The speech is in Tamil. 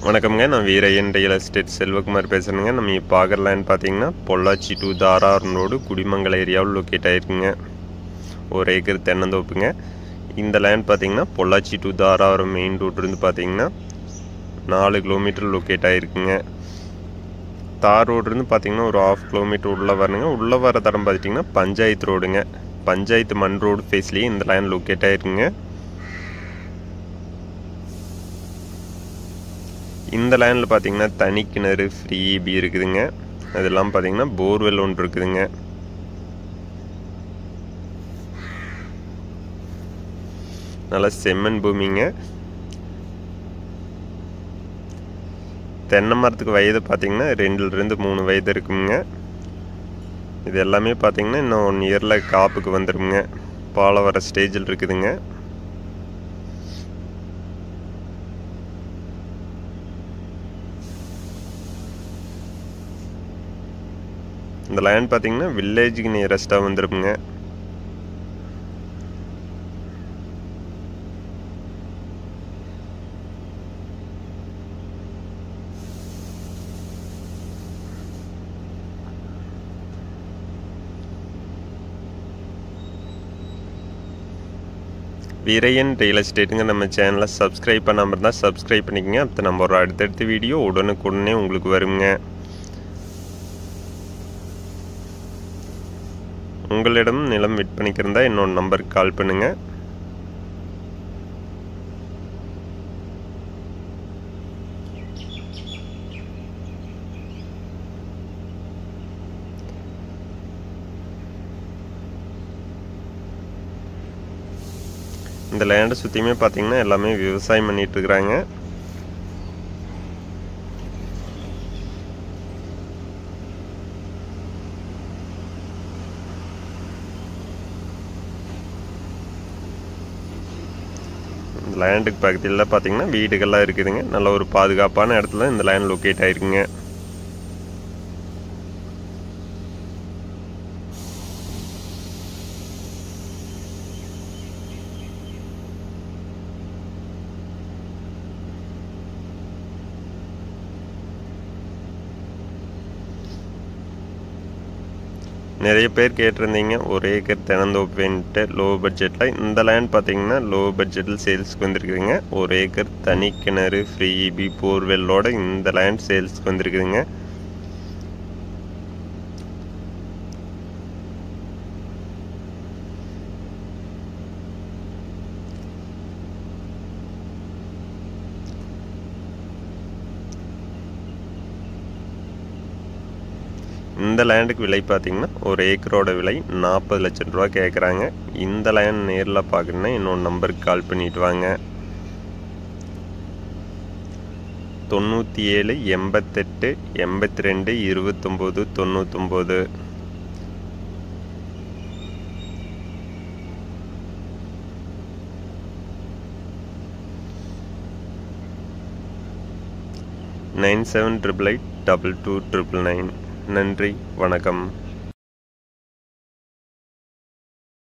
வணக்கம்ங்க. நான் வீரையன் ரியல் எஸ்டேட் செல்வகுமார் பேசுகிறேங்க. நம்ம இப்போ பார்க்குற லேண்ட் பார்த்தீங்கன்னா பொள்ளாச்சி டு தாராபுரம் ரோடு குடிமங்கலம் ஏரியாவில் லொக்கேட் ஆகிருக்குங்க. 1 ஏக்கர் தென்னந்தோப்புங்க. இந்த லேண்ட் பார்த்தீங்கன்னா பொள்ளாச்சி டு தாராபுரம் மெயின் ரோட்லேருந்து பார்த்தீங்கன்னா 4 கிலோமீட்டர் லொக்கேட் ஆகிருக்குங்க. தார் ரோட்லேருந்து பார்த்தீங்கன்னா ஒரு 1/2 கிலோமீட்டர் உள்ளே வரணுங்க. உள்ளே வர தரம் பார்த்துட்டிங்கன்னா பஞ்சாயத்து ரோடுங்க. பஞ்சாயத்து மண் ரோடு ஃபேஸ்லேயே இந்த லேண்ட் லொக்கேட் ஆகிருக்குங்க. இந்த லேண்டில் பார்த்தீங்கன்னா தனி கிணறு ஃப்ரீ இபி இருக்குதுங்க. அதெல்லாம் பார்த்தீங்கன்னா போர்வெல் ஒன்று இருக்குதுங்க. நல்லா செம்மண் பூமிங்க. தென்னை மரத்துக்கு வயது பார்த்தீங்கன்னா 2லிருந்து 3 வயது இருக்குங்க. இது எல்லாமே பார்த்தீங்கன்னா இன்னும் 1 இயரில் காப்புக்கு வந்துடுங்க. பாலை வர ஸ்டேஜில் இருக்குதுங்க. இந்த லேண்ட் பார்த்தீங்கன்னா வில்லேஜுக்கு நியரஸ்ட்டாக வந்துருக்குங்க. வீரையன் ரியல் எஸ்டேட்டுங்க நம்ம சேனலை சப்ஸ்கிரைப் பண்ணாமல் இருந்தால் சப்ஸ்கிரைப் பண்ணிக்கங்க. அப்போ நம்ம ஒரு அடுத்தடுத்த வீடியோ உடனுக்குடனே உங்களுக்கு வருங்க. உங்களிடம் நிலம் விற்பனைக்கு இருந்தால் என்னோட நம்பருக்கு கால் பண்ணுங்கள். இந்த லேண்டை சுற்றியுமே பார்த்தீங்கன்னா எல்லாமே விவசாயம் பண்ணிட்டு இருக்கிறாங்க. லேண்டுக்கு பக்கத்தில் பார்த்தீங்கன்னா வீடுகள்லாம் இருக்குதுங்க. நல்ல ஒரு பாதுகாப்பான இடத்துல இந்த லேண்ட் லொக்கேட் ஆகிருக்குங்க. நிறைய பேர் கேட்டிருந்தீங்க 1 ஏக்கர் தென்னந்தோப்புன்ட்டு லோ பட்ஜெட்டில். இந்த லேண்ட் பார்த்தீங்கன்னா லோ பட்ஜெட்டில் சேல்ஸ்க்கு வந்துருக்குதுங்க. 1 ஏக்கர் தனி கிணறு ஃப்ரீ இபி போர்வெல்லோட இந்த லேண்ட் சேல்ஸ்க்கு வந்துருக்குதுங்க. இந்த லேண்டுக்கு விலை பார்த்தீங்கன்னா 1 ஏக்கரோட விலை 40 லட்சம் ரூபா கேட்குறாங்க. இந்த லேண்ட் நேரில் பார்க்கணுன்னா என்னோட நம்பருக்கு கால் பண்ணிட்டு வாங்க. 97 88 82 29 99 9788 22 999. நன்றி, வணக்கம்.